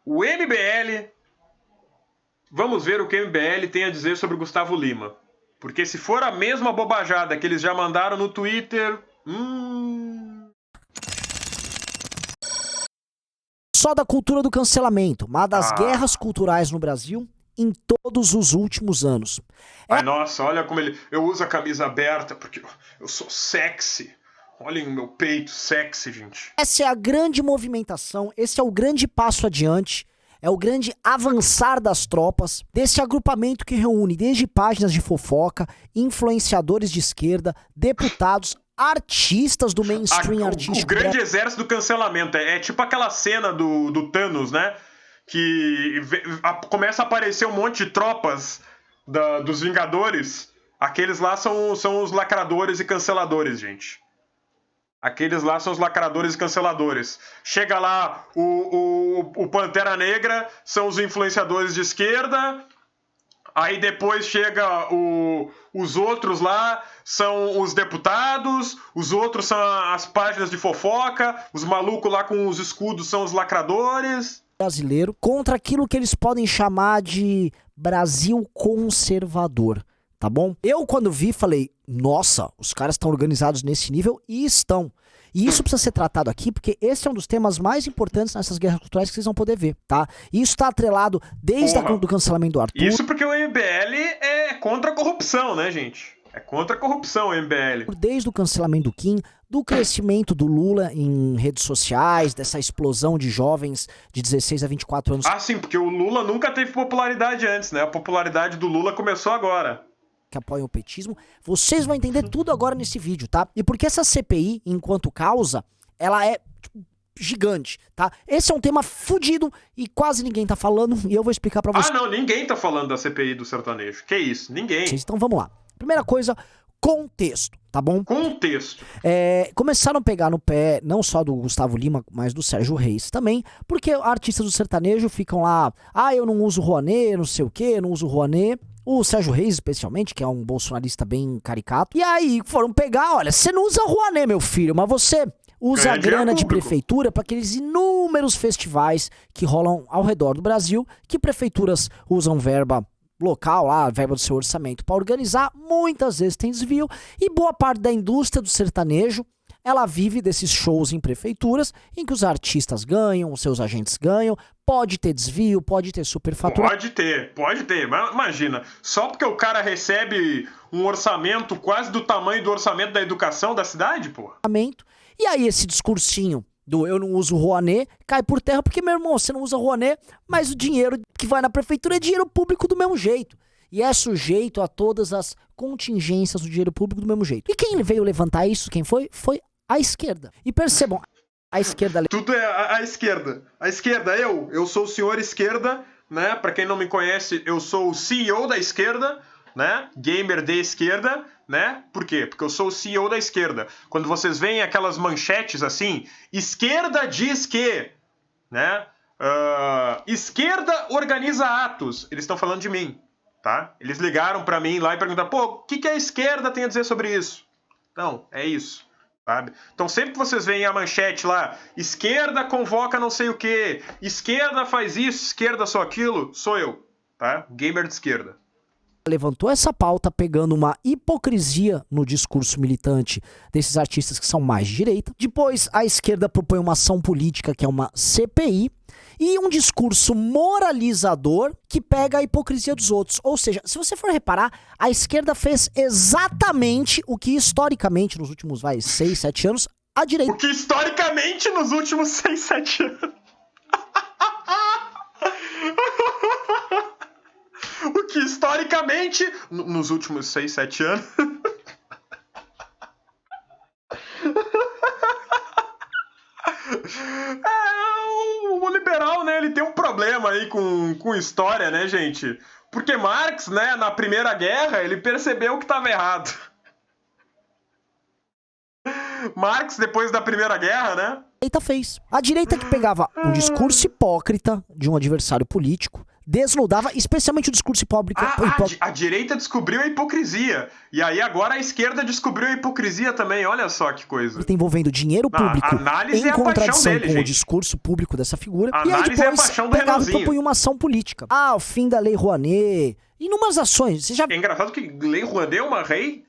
o MBL... Vamos ver o que o MBL tem a dizer sobre o Gustavo Lima. Porque se for a mesma bobajada que eles já mandaram no Twitter... Só da cultura do cancelamento, uma das guerras culturais no Brasil em todos os últimos anos. Ai, nossa, olha como ele... Eu uso a camisa aberta porque eu sou sexy. Olhem o meu peito sexy, gente. Essa é a grande movimentação, esse é o grande passo adiante, é o grande avançar das tropas desse agrupamento que reúne desde páginas de fofoca, influenciadores de esquerda, deputados, artistas do mainstream artístico. O grande exército do cancelamento. É tipo aquela cena do Thanos, né? Que começa a aparecer um monte de tropas dos Vingadores. Aqueles lá são os lacradores e canceladores, gente. Aqueles lá são os lacradores e canceladores. Chega lá o Pantera Negra, são os influenciadores de esquerda. Aí depois chega os outros lá, são os deputados. Os outros são as páginas de fofoca. Os malucos lá com os escudos são os lacradores. Brasileiro contra aquilo que eles podem chamar de Brasil conservador. Tá bom? Eu, quando vi, falei, nossa, os caras estão organizados nesse nível e estão. E isso precisa ser tratado aqui, porque esse é um dos temas mais importantes nessas guerras culturais que vocês vão poder ver, tá? E isso tá atrelado desde do cancelamento do Arthur. Isso porque o MBL é contra a corrupção, né, gente? É contra a corrupção o MBL. Desde o cancelamento do Kim, do crescimento do Lula em redes sociais, dessa explosão de jovens de 16 a 24 anos. Ah, sim, porque o Lula nunca teve popularidade antes, né? A popularidade do Lula começou agora. Que apoiam o petismo, vocês vão entender tudo agora nesse vídeo, tá? E porque essa CPI, enquanto causa, ela é tipo, gigante, tá? Esse é um tema fudido e quase ninguém tá falando e eu vou explicar pra vocês. Ah, não, ninguém tá falando da CPI do sertanejo. Que isso, ninguém. Então vamos lá. Primeira coisa, contexto, tá bom? Contexto. Começaram a pegar no pé, não só do Gustavo Lima, mas do Sérgio Reis também, porque artistas do sertanejo ficam lá, eu não uso Rouanet, não sei o que, não uso Rouanet. O Sérgio Reis, especialmente, que é um bolsonarista bem caricato. E aí foram pegar, olha, você não usa Rouanet, meu filho, mas você usa a grana de prefeitura para aqueles inúmeros festivais que rolam ao redor do Brasil, que prefeituras usam verba local lá, verba do seu orçamento para organizar, muitas vezes tem desvio, e boa parte da indústria do sertanejo, ela vive desses shows em prefeituras, em que os artistas ganham, os seus agentes ganham, pode ter desvio, pode ter superfatura. Pode ter. Mas imagina, só porque o cara recebe um orçamento quase do tamanho do orçamento da educação da cidade, pô. E aí esse discursinho do eu não uso Rouanet cai por terra, porque, meu irmão, você não usa Rouanet, mas o dinheiro que vai na prefeitura é dinheiro público do mesmo jeito. E é sujeito a todas as contingências do dinheiro público do mesmo jeito. E quem veio levantar isso, quem foi? Foi a esquerda. E percebam, a esquerda... Tudo é a esquerda. A esquerda, eu sou o senhor esquerda, né? Pra quem não me conhece, eu sou o CEO da esquerda, né? Gamer de esquerda, né? Por quê? Porque eu sou o CEO da esquerda. Quando vocês veem aquelas manchetes assim, esquerda diz que, né? Esquerda organiza atos. Eles estão falando de mim, tá? Eles ligaram pra mim lá e perguntaram, pô, o que a esquerda tem a dizer sobre isso? Não, é isso. Sabe? Então sempre que vocês veem a manchete lá, esquerda convoca não sei o que, esquerda faz isso, esquerda só aquilo, sou eu, tá? Gamer de esquerda. Levantou essa pauta pegando uma hipocrisia no discurso militante desses artistas que são mais de direita. Depois a esquerda propõe uma ação política que é uma CPI e um discurso moralizador que pega a hipocrisia dos outros. Ou seja, se você for reparar, a esquerda fez exatamente o que historicamente nos últimos 6, 7 anos a direita... O que historicamente nos últimos 6, 7 anos... O que historicamente nos últimos 6, 7 anos... O liberal, né, ele tem um problema aí com história, né, gente? Porque Marx, né, na Primeira Guerra, ele percebeu que estava errado. Marx, depois da Primeira Guerra, né? A direita fez. A direita que pegava um discurso hipócrita de um adversário político, desnudava especialmente o discurso hipócrita. A direita descobriu a hipocrisia. E aí agora a esquerda descobriu a hipocrisia também. Olha só que coisa. Envolvendo dinheiro público em contradição com o discurso público dessa figura. E aí depois pegava e propunha uma ação política. O fim da Lei Rouanet. Inúmeras ações. É engraçado que Lei Rouanet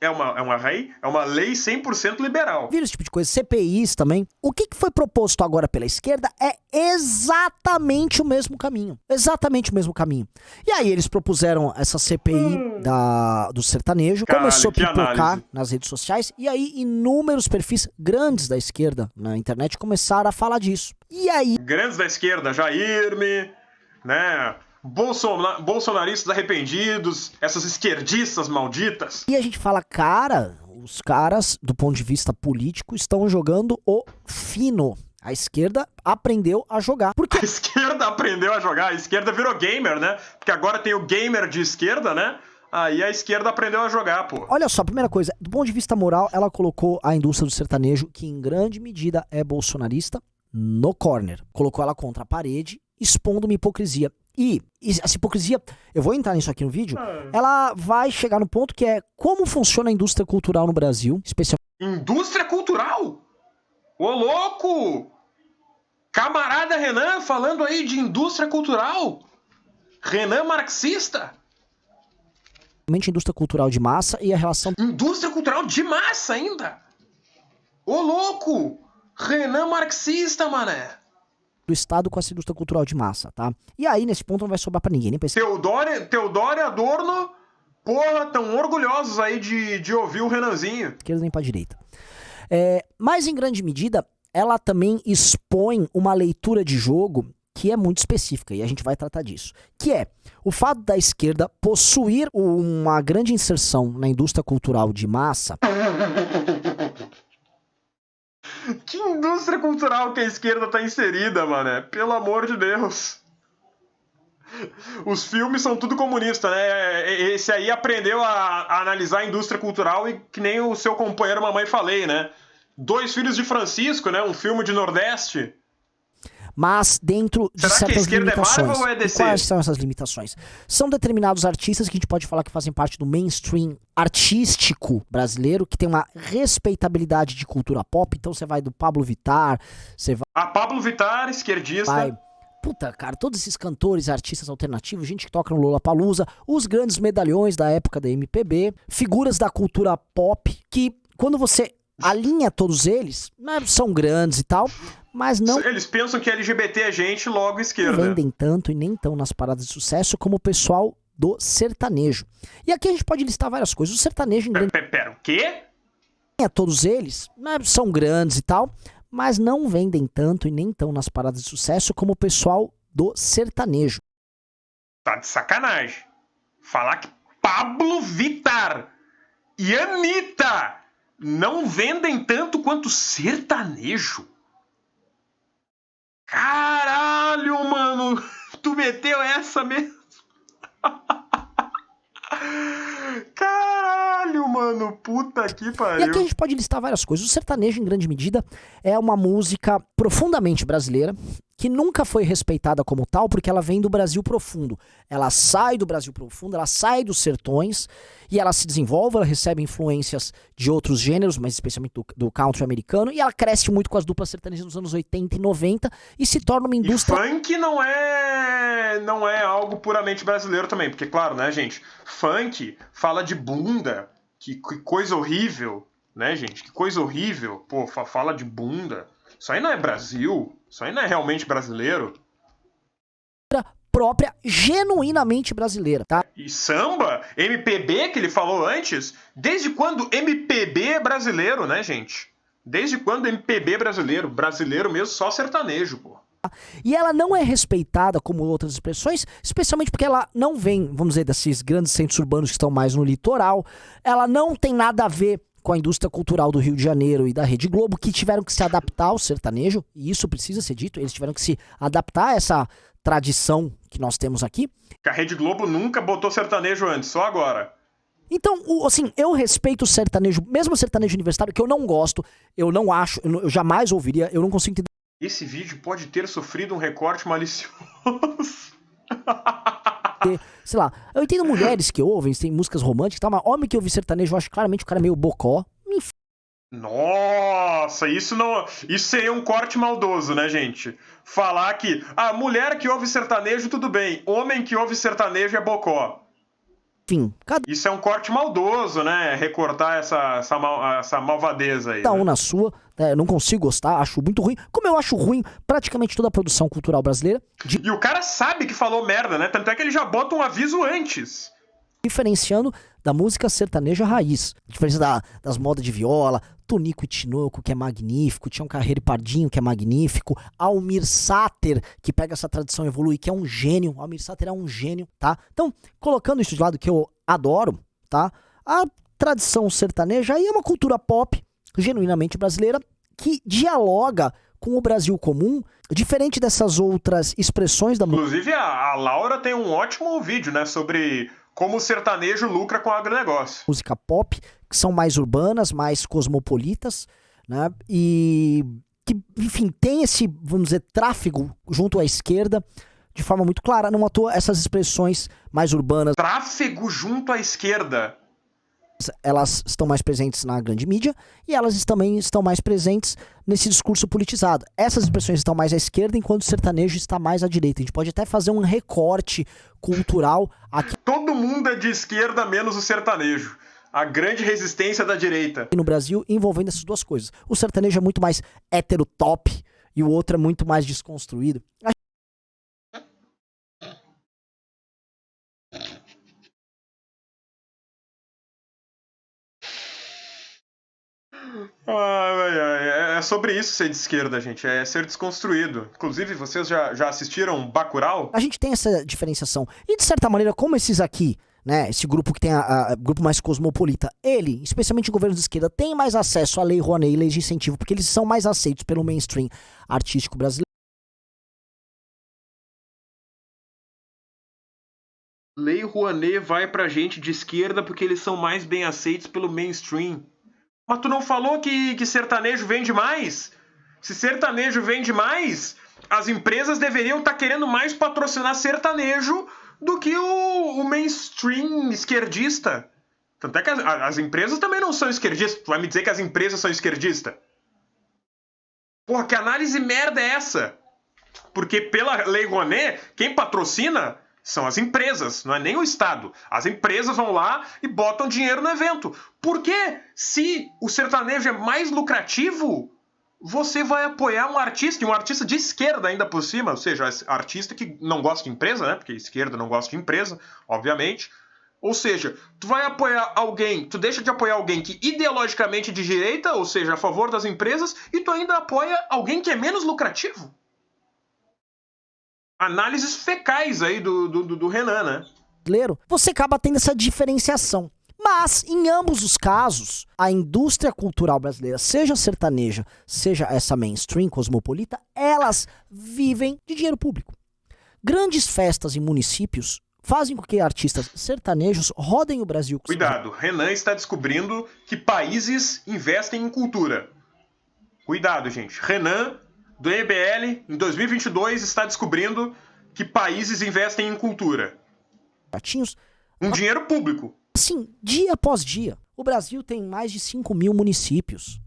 é uma lei 100% liberal. Viram esse tipo de coisa? CPIs também. O que foi proposto agora pela esquerda é exatamente o mesmo caminho. Exatamente o mesmo caminho. E aí eles propuseram essa CPI do sertanejo. Começou a pipocar nas redes sociais. E aí inúmeros perfis grandes da esquerda na internet começaram a falar disso. E aí... Grandes da esquerda, Jair-me, né... bolsonaristas arrependidos, essas esquerdistas malditas. E a gente fala, cara, os caras, do ponto de vista político, estão jogando o fino. A esquerda aprendeu a jogar. A esquerda aprendeu a jogar, a esquerda virou gamer, né? Porque agora tem o gamer de esquerda, né? Aí a esquerda aprendeu a jogar, pô. Olha só, primeira coisa, do ponto de vista moral, ela colocou a indústria do sertanejo, que em grande medida é bolsonarista, no corner. Colocou ela contra a parede, expondo uma hipocrisia. E essa hipocrisia, eu vou entrar nisso aqui no vídeo, ela vai chegar no ponto que é como funciona a indústria cultural no Brasil, especialmente... Indústria cultural? Ô louco! Camarada Renan falando aí de indústria cultural? Renan marxista? Indústria cultural de massa e a relação... Indústria cultural de massa ainda? Ô louco! Renan marxista, mané! Do Estado com essa indústria cultural de massa, tá? E aí, nesse ponto, não vai sobrar pra ninguém, nem pra esse... Teodoro e Adorno, porra, tão orgulhosos aí de ouvir o Renanzinho. Esquerda nem pra direita. Mas, em grande medida, ela também expõe uma leitura de jogo que é muito específica, e a gente vai tratar disso. Que é o fato da esquerda possuir uma grande inserção na indústria cultural de massa... Que indústria cultural que a esquerda tá inserida, mané? Pelo amor de Deus. Os filmes são tudo comunista, né? Esse aí aprendeu a analisar a indústria cultural e que nem o seu companheiro Mamãe Falei, né? 2 Filhos de Francisco, né? Um filme de Nordeste. Mas dentro de certas limitações. É Marvel ou é DC? E quais são essas limitações? São determinados artistas que a gente pode falar que fazem parte do mainstream artístico brasileiro, que tem uma respeitabilidade de cultura pop. Então você vai do Pablo Vittar, você vai... Pablo Vittar, esquerdista. Puta, cara, todos esses cantores, artistas alternativos, gente que toca no Lollapalooza, os grandes medalhões da época da MPB, figuras da cultura pop, que quando você alinha todos eles, né, são grandes e tal... Mas não... Eles pensam que LGBT é gente, logo esquerda. Não vendem tanto e nem tão nas paradas de sucesso como o pessoal do sertanejo. E aqui a gente pode listar várias coisas. O sertanejo... Pera, o quê? Todos eles, né, são grandes e tal, mas não vendem tanto e nem tão nas paradas de sucesso como o pessoal do sertanejo. Tá de sacanagem. Falar que Pablo Vittar e Anitta não vendem tanto quanto sertanejo? Caralho, mano! Tu meteu essa mesmo? Caralho, mano! Puta que pariu! E aqui a gente pode listar várias coisas. O sertanejo, em grande medida, é uma música profundamente brasileira, que nunca foi respeitada como tal, porque ela vem do Brasil profundo. Ela sai do Brasil profundo, ela sai dos sertões, e ela se desenvolve, ela recebe influências de outros gêneros, mas especialmente do country americano, e ela cresce muito com as duplas sertanejas nos anos 80 e 90, e se torna uma indústria... E funk não é algo puramente brasileiro também, porque, claro, né, gente, funk fala de bunda, que coisa horrível, né, gente, que coisa horrível, pô, fala de bunda, isso aí não é Brasil, isso aí não é realmente brasileiro. Própria, genuinamente brasileira, tá? E samba, MPB que ele falou antes, desde quando MPB é brasileiro, né, gente? Desde quando MPB é brasileiro? Brasileiro mesmo, só sertanejo, pô. E ela não é respeitada como outras expressões, especialmente porque ela não vem, vamos dizer, desses grandes centros urbanos que estão mais no litoral. Ela não tem nada a ver com a indústria cultural do Rio de Janeiro e da Rede Globo, que tiveram que se adaptar ao sertanejo, e isso precisa ser dito, eles tiveram que se adaptar a essa tradição que nós temos aqui. A Rede Globo nunca botou sertanejo antes, só agora. Então, assim, eu respeito o sertanejo, mesmo o sertanejo universitário, que eu não gosto, eu não acho, eu jamais ouviria, eu não consigo entender. Esse vídeo pode ter sofrido um recorte malicioso. sei lá, eu entendo mulheres que ouvem, tem músicas românticas e tal, mas homem que ouve sertanejo, eu acho claramente o cara meio bocó. Nossa, isso não. Isso seria um corte maldoso, né, gente? Falar que a mulher que ouve sertanejo, tudo bem. Homem que ouve sertanejo é bocó. Enfim, cada Isso é um corte maldoso, né? Recortar essa malvadeza aí. um Né? na sua, né, eu não consigo gostar, acho muito ruim, como eu acho ruim praticamente toda a produção cultural brasileira, E o cara sabe que falou merda, né? Tanto é que ele já bota um aviso antes. diferenciando da música sertaneja raiz, a diferença das modas de viola, Tonico e Tinoco, que é magnífico, Tião Carreiro e Pardinho, que é magnífico, Almir Sater, que pega essa tradição e evolui, que é um gênio, Almir Sater é um gênio, tá? Então, colocando isso de lado, que eu adoro, tá? A tradição sertaneja aí é uma cultura pop, genuinamente brasileira, que dialoga com o Brasil comum, diferente dessas outras expressões da Inclusive, a Laura tem um ótimo vídeo, né? Sobre como o sertanejo lucra com o agronegócio. música pop, que são mais urbanas, mais cosmopolitas, né? E que, enfim, tem esse, vamos dizer, tráfego junto à esquerda de forma muito clara. Não à toa, essas expressões mais urbanas, Tráfego junto à esquerda. elas estão mais presentes na grande mídia e elas também estão mais presentes nesse discurso politizado. Essas expressões estão mais à esquerda, enquanto o sertanejo está mais à direita. A gente pode até fazer um recorte cultural aqui Todo mundo é de esquerda, menos o sertanejo. A grande resistência da direita. no Brasil envolvendo essas duas coisas. O sertanejo é muito mais heterotop e o outro é muito mais desconstruído. Ai, ai, é sobre isso ser de esquerda, gente. É ser desconstruído. Inclusive, vocês já assistiram Bacurau? A gente tem essa diferenciação. E de certa maneira, como esses aqui, né, esse grupo que tem a grupo mais cosmopolita, ele, especialmente em governos de esquerda, tem mais acesso à Lei Rouanet e leis de incentivo, porque eles são mais aceitos pelo mainstream artístico brasileiro. Lei Rouanet vai pra gente de esquerda porque eles são mais bem aceitos pelo mainstream. Mas tu não falou que sertanejo vende mais? Se sertanejo vende mais, as empresas deveriam estar querendo mais patrocinar sertanejo do que o mainstream esquerdista. Tanto é que as empresas também não são esquerdistas. Tu vai me dizer que as empresas são esquerdistas? Porra, que análise merda é essa? Porque pela Lei Rouanet, quem patrocina são as empresas, não é nem o Estado. As empresas vão lá e botam dinheiro no evento. Porque se o sertanejo é mais lucrativo, você vai apoiar um artista, e um artista de esquerda ainda por cima, ou seja, artista que não gosta de empresa, né? Porque esquerda não gosta de empresa, obviamente. Ou seja, tu vai apoiar alguém, tu deixa de apoiar alguém que ideologicamente é de direita, ou seja, a favor das empresas, e tu ainda apoia alguém que é menos lucrativo. Análises fecais aí do Renan, né? Você acaba tendo essa diferenciação. Mas, em ambos os casos, a indústria cultural brasileira, seja sertaneja, seja essa mainstream cosmopolita, elas vivem de dinheiro público. Grandes festas em municípios fazem com que artistas sertanejos rodem o Brasil. Cuidado, Renan está descobrindo que países investem em cultura. Cuidado, gente. Renan, do EBL, em 2022, está descobrindo que países investem em cultura. Um dinheiro público. Assim, dia após dia. O Brasil tem mais de 5.000 municípios.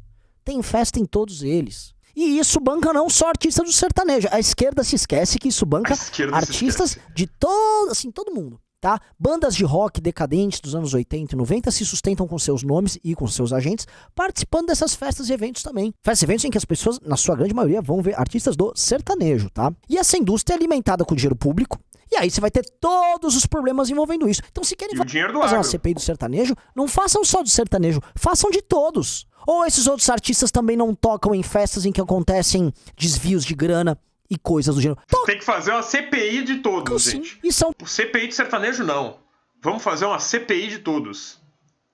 Tem festa em todos eles. E isso banca não só artistas do sertanejo. A esquerda se esquece que isso banca artistas de todo mundo, tá? Bandas de rock decadentes dos anos 80 e 90 se sustentam com seus nomes e com seus agentes, participando dessas festas e eventos também. Festas e eventos em que as pessoas, na sua grande maioria, vão ver artistas do sertanejo, tá? E essa indústria é alimentada com dinheiro público, e aí você vai ter todos os problemas envolvendo isso. Então, se querem fazer uma CPI do sertanejo, não façam só do sertanejo, façam de todos. Ou esses outros artistas também não tocam em festas em que acontecem desvios de grana e coisas do gênero. Tem que fazer uma CPI de todos, gente. E são CPI de sertanejo, não. Vamos fazer uma CPI de todos.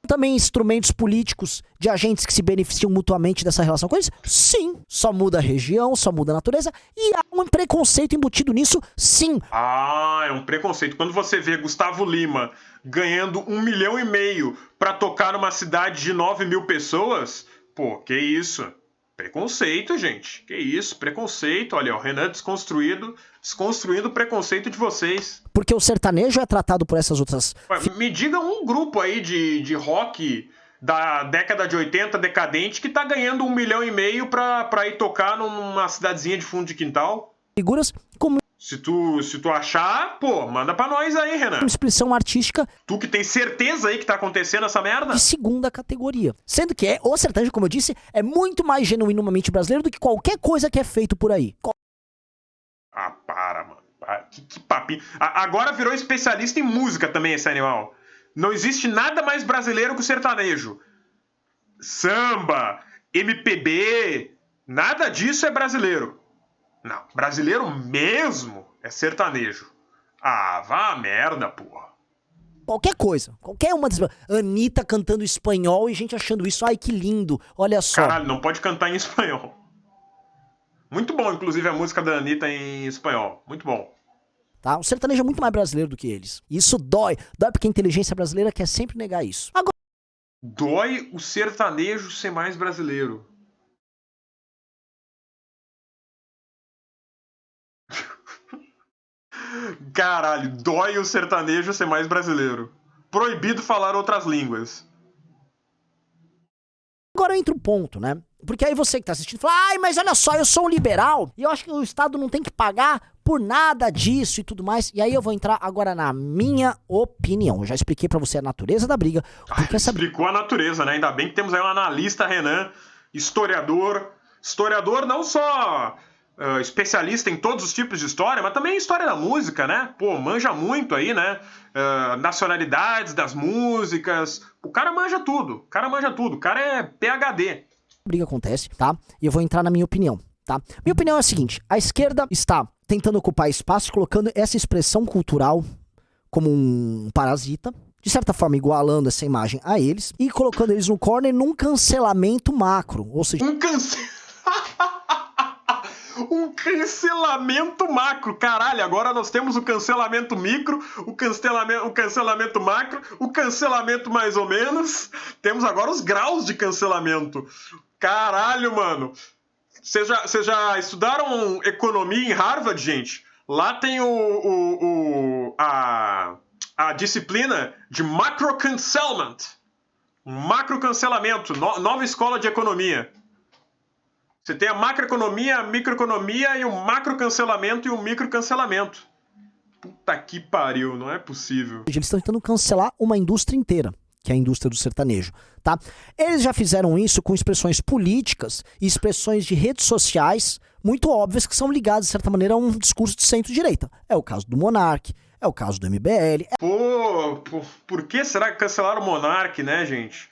Também instrumentos políticos de agentes que se beneficiam mutuamente dessa relação com eles? Sim. Só muda a região, só muda a natureza. E há um preconceito embutido nisso? Sim. Ah, é um preconceito. Quando você vê Gustavo Lima ganhando 1,5 milhão pra tocar numa cidade de 9 mil pessoas, pô, que isso? Preconceito, gente. Que isso, preconceito. Olha, o Renan desconstruindo o preconceito de vocês. Porque o sertanejo é tratado por essas outras... Me diga um grupo aí de rock da década de 80 decadente que tá ganhando 1,5 milhão pra ir tocar numa cidadezinha de fundo de quintal. Figuras como... Se tu achar, pô, manda pra nós aí, Renan. Expressão artística. Tu que tem certeza aí que tá acontecendo essa merda? De segunda categoria. Sendo que o sertanejo, como eu disse, é muito mais genuinamente brasileiro do que qualquer coisa que é feito por aí. Ah, para, mano. Que papinho. Agora virou especialista em música também esse animal. Não existe nada mais brasileiro que o sertanejo. Samba, MPB, nada disso é brasileiro. Não, brasileiro mesmo é sertanejo. Ah, vá a merda, porra. Qualquer coisa, qualquer uma das... Anitta cantando espanhol e gente achando isso, ai que lindo, olha só. Caralho, não pode cantar em espanhol. Muito bom, inclusive, a música da Anitta em espanhol. Muito bom. Tá? O sertanejo é muito mais brasileiro do que eles. Isso dói. Dói porque a inteligência brasileira quer sempre negar isso. Agora... Dói o sertanejo ser mais brasileiro. Caralho, dói o sertanejo ser mais brasileiro. Proibido falar outras línguas. Agora entra um ponto, né? Porque aí você que tá assistindo fala, ai, mas olha só, eu sou um liberal e eu acho que o Estado não tem que pagar por nada disso e tudo mais. E aí eu vou entrar agora na minha opinião. Eu já expliquei pra você a natureza da briga. Explicou a natureza, né? Ainda bem que temos aí um analista, Renan, historiador. Historiador não só especialista em todos os tipos de história, mas também história da música, né? Pô, manja muito aí, né? Nacionalidades das músicas. O cara manja tudo. O cara é PhD. Briga acontece, tá? E eu vou entrar na minha opinião, tá? Minha opinião é a seguinte, a esquerda está tentando ocupar espaço, colocando essa expressão cultural como um parasita, de certa forma igualando essa imagem a eles, e colocando eles no corner num cancelamento macro, ou seja... Um cancelamento macro, caralho, agora nós temos o cancelamento micro, o cancelamento macro, o cancelamento mais ou menos, temos agora os graus de cancelamento. Caralho, mano. Vocês já estudaram economia em Harvard, gente? Lá tem a disciplina de macro-cancelment. Macro-cancelamento, nova escola de economia. Você tem a macroeconomia, a microeconomia e o macro-cancelamento e o micro-cancelamento. Puta que pariu, não é possível. Eles estão tentando cancelar uma indústria inteira, que é a indústria do sertanejo, tá? Eles já fizeram isso com expressões políticas e expressões de redes sociais muito óbvias que são ligadas, de certa maneira, a um discurso de centro-direita. É o caso do Monark, é o caso do MBL. Pô, por que será que cancelaram o Monark, né, gente?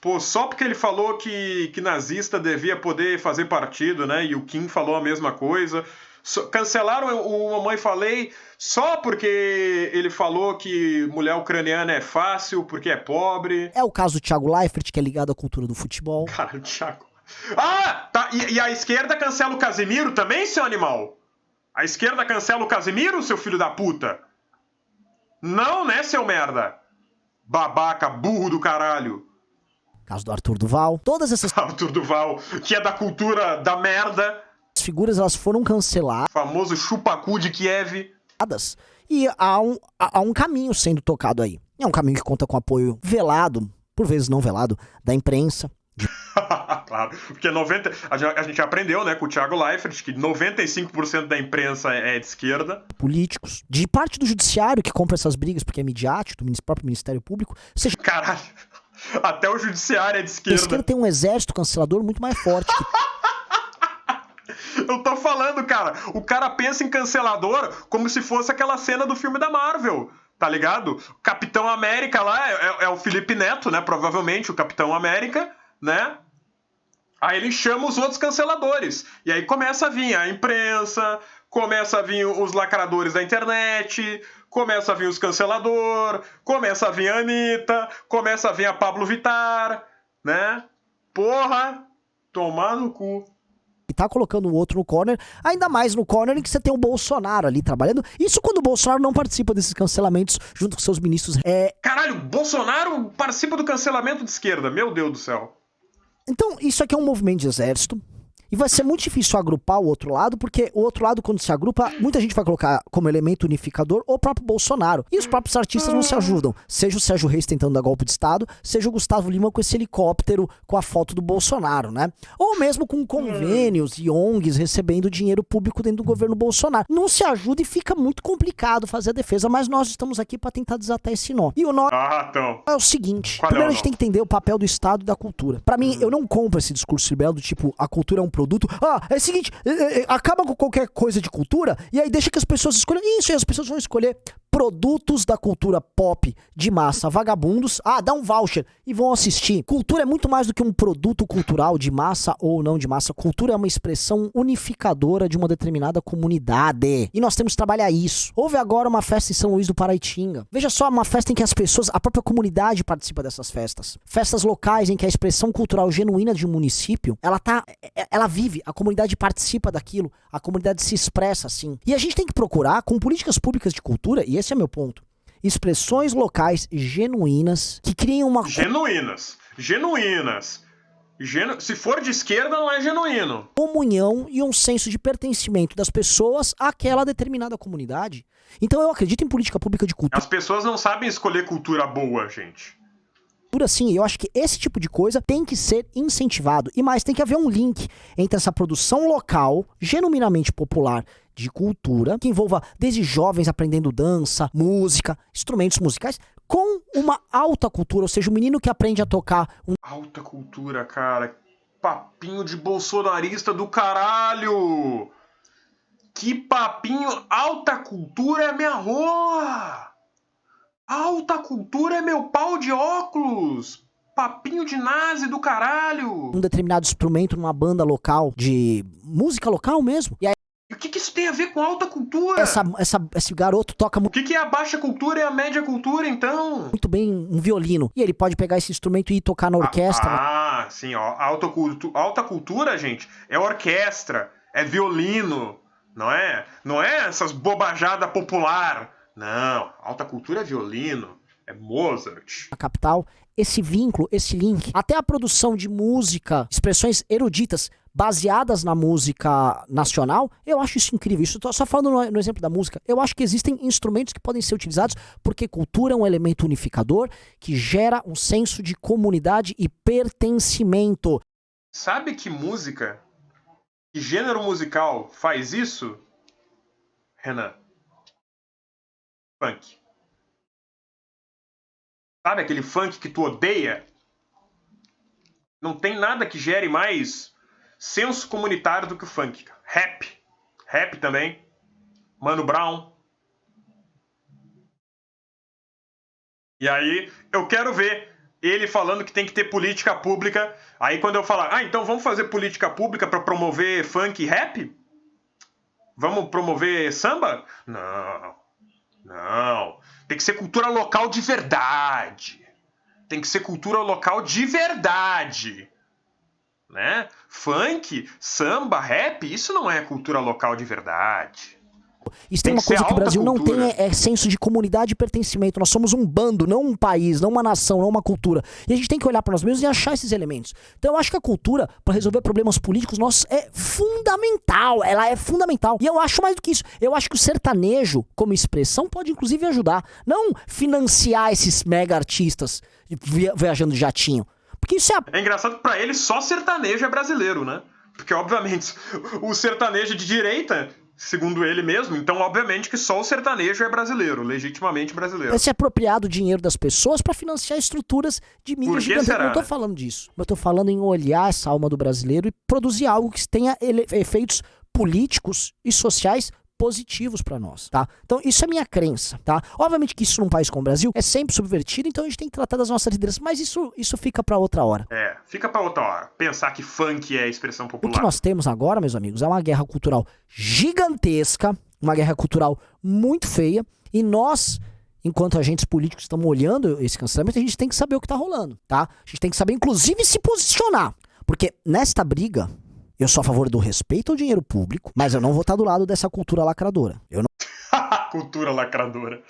Pô, só porque ele falou que nazista devia poder fazer partido, né? E o Kim falou a mesma coisa. Cancelaram o Mamãe Falei só porque ele falou que mulher ucraniana é fácil, porque é pobre. É o caso do Thiago Leifert, que é ligado à cultura do futebol. Cara, o Thiago... Ah, tá. E a esquerda cancela o Casemiro também, seu animal? A esquerda cancela o Casemiro, seu filho da puta? Não, né, seu merda? Babaca, burro do caralho. Caso do Arthur Duval. Todas essas... Arthur Duval, que é da cultura da merda. As figuras, elas foram canceladas. Famoso chupacu de Kiev. E há um caminho sendo tocado aí. É um caminho que conta com apoio velado, por vezes não velado, da imprensa. Claro, porque a gente aprendeu, né, com o Thiago Leifert, que 95% da imprensa é de esquerda. Políticos, de parte do judiciário que compra essas brigas porque é midiático, do próprio Ministério Público. Seja... Caralho, até o judiciário é de esquerda. A esquerda tem um exército cancelador muito mais forte. Eu tô falando, cara, o cara pensa em cancelador como se fosse aquela cena do filme da Marvel, tá ligado? Capitão América lá é o Felipe Neto, né, provavelmente, o Capitão América, né? Aí ele chama os outros canceladores. E aí começa a vir a imprensa, começa a vir os lacradores da internet, começa a vir os canceladores, começa a vir a Anitta, começa a vir a Pablo Vittar, né? Porra, tomar no cu. E tá colocando o outro no corner, ainda mais no corner em que você tem o Bolsonaro ali trabalhando. Isso quando o Bolsonaro não participa desses cancelamentos junto com seus ministros. Caralho, Bolsonaro participa do cancelamento de esquerda, meu Deus do céu. Então, isso aqui é um movimento de exército E vai ser muito difícil agrupar o outro lado, porque o outro lado, quando se agrupa, muita gente vai colocar como elemento unificador o próprio Bolsonaro. E os próprios artistas não se ajudam. Seja o Sérgio Reis tentando dar golpe de Estado, seja o Gustavo Lima com esse helicóptero com a foto do Bolsonaro, né? Ou mesmo com convênios e ONGs recebendo dinheiro público dentro do governo Bolsonaro. Não se ajuda e fica muito complicado fazer a defesa, mas nós estamos aqui para tentar desatar esse nó. E o nó é o seguinte. Primeiro a gente tem que entender o papel do Estado e da cultura. Para mim, eu não compro esse discurso liberal do tipo, a cultura é um produto. É o seguinte, acaba com qualquer coisa de cultura e aí deixa que as pessoas escolham. Isso, e as pessoas vão escolher produtos da cultura pop de massa, vagabundos, dá um voucher e vão assistir. Cultura é muito mais do que um produto cultural de massa ou não de massa. Cultura é uma expressão unificadora de uma determinada comunidade. E nós temos que trabalhar isso. Houve agora uma festa em São Luís do Paraitinga. Veja só, uma festa em que as pessoas, a própria comunidade participa dessas festas. Festas locais em que a expressão cultural genuína de um município, ela vive, a comunidade participa daquilo, a comunidade se expressa assim. E a gente tem que procurar, com políticas públicas de cultura, e esse é meu ponto, expressões locais genuínas que criem uma... Genuínas. Se for de esquerda, não é genuíno. Comunhão e um senso de pertencimento das pessoas àquela determinada comunidade. Então eu acredito em política pública de cultura. As pessoas não sabem escolher cultura boa, gente. Assim, eu acho que esse tipo de coisa tem que ser incentivado. E mais, tem que haver um link entre essa produção local, genuinamente popular, de cultura, que envolva desde jovens aprendendo dança, música, instrumentos musicais, com uma alta cultura, ou seja, o menino que aprende a tocar... Alta cultura, cara. Papinho de bolsonarista do caralho! Que papinho... Alta cultura é minha rola! Alta cultura é meu pau de óculos! Papinho de nazi do caralho! Um determinado instrumento numa banda local, de música local mesmo. E aí, o que isso tem a ver com alta cultura? Esse garoto toca... O que é a baixa cultura e a média cultura, então? Muito bem um violino. E ele pode pegar esse instrumento e ir tocar na orquestra. Sim, ó. Alta cultura, gente, é orquestra, é violino, não é? Não é essas bobajadas popular. Não, alta cultura é violino, é Mozart. A capital, esse vínculo, esse link, até a produção de música, expressões eruditas baseadas na música nacional, eu acho isso incrível. Isso só falando no exemplo da música, eu acho que existem instrumentos que podem ser utilizados porque cultura é um elemento unificador que gera um senso de comunidade e pertencimento. Sabe que música, que gênero musical faz isso, Renan? Funk. Sabe aquele funk que tu odeia? Não tem nada que gere mais senso comunitário do que o funk. Rap. Rap também. Mano Brown. E aí, eu quero ver ele falando que tem que ter política pública. Aí quando eu falar, então vamos fazer política pública para promover funk e rap? Vamos promover samba? Não. Tem que ser cultura local de verdade. Tem que ser cultura local de verdade. Né? Funk, samba, rap, isso não é cultura local de verdade. Isso tem uma coisa que o Brasil não tem, é senso de comunidade e pertencimento. Nós somos um bando, não um país, não uma nação, não uma cultura. E a gente tem que olhar para nós mesmos e achar esses elementos. Então eu acho que a cultura, para resolver problemas políticos nossos, é fundamental. Ela é fundamental. E eu acho mais do que isso. Eu acho que o sertanejo, como expressão, pode inclusive ajudar. Não financiar esses mega artistas viajando de jatinho. Porque isso é engraçado que pra ele só sertanejo é brasileiro, né? Porque, obviamente, o sertanejo de direita, segundo ele mesmo, então, obviamente, que só o sertanejo é brasileiro, legitimamente brasileiro. É se apropriar do dinheiro das pessoas pra financiar estruturas de mídia gigantesca. Eu não tô falando disso. Eu tô falando em olhar essa alma do brasileiro e produzir algo que tenha efeitos políticos e sociais positivos pra nós, tá? Então isso é minha crença, tá? Obviamente que isso num país como o Brasil é sempre subvertido, então a gente tem que tratar das nossas lideranças, mas isso fica pra outra hora. Fica pra outra hora. Pensar que funk é expressão popular. O que nós temos agora, meus amigos, é uma guerra cultural gigantesca, uma guerra cultural muito feia, e nós, enquanto agentes políticos, estamos olhando esse cancelamento, a gente tem que saber o que tá rolando, tá? A gente tem que saber, inclusive, se posicionar, porque nesta briga eu sou a favor do respeito ao dinheiro público, mas eu não vou estar do lado dessa cultura lacradora. Eu não... Cultura lacradora.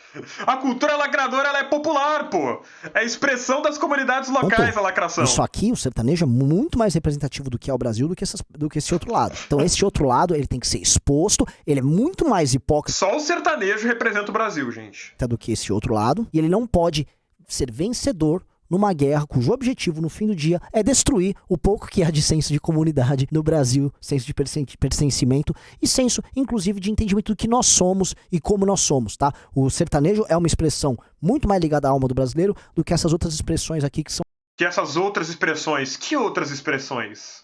A cultura lacradora, ela é popular, pô. É a expressão das comunidades locais, a lacração. Isso aqui, o sertanejo é muito mais representativo do que é o Brasil do que esse outro lado. Então esse outro lado, ele tem que ser exposto, ele é muito mais hipócrita. Só o sertanejo representa o Brasil, gente. Do que esse outro lado, e ele não pode ser vencedor numa guerra cujo objetivo, no fim do dia, é destruir o pouco que há de senso de comunidade no Brasil, senso de pertencimento e senso, inclusive, de entendimento do que nós somos e como nós somos, tá? O sertanejo é uma expressão muito mais ligada à alma do brasileiro do que essas outras expressões aqui que são... Que essas outras expressões? Que outras expressões,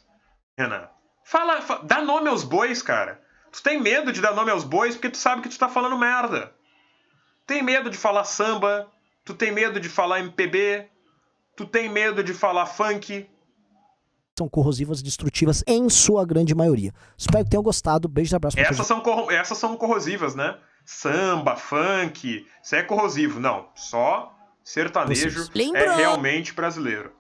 Renan? Dá nome aos bois, cara. Tu tem medo de dar nome aos bois porque tu sabe que tu tá falando merda. Tem medo de falar samba, tu tem medo de falar MPB, tu tem medo de falar funk. São corrosivas e destrutivas em sua grande maioria. Espero que tenham gostado. Beijo e abraço. Essas são corrosivas, né? Samba, funk, isso é corrosivo. Não, só sertanejo é realmente brasileiro.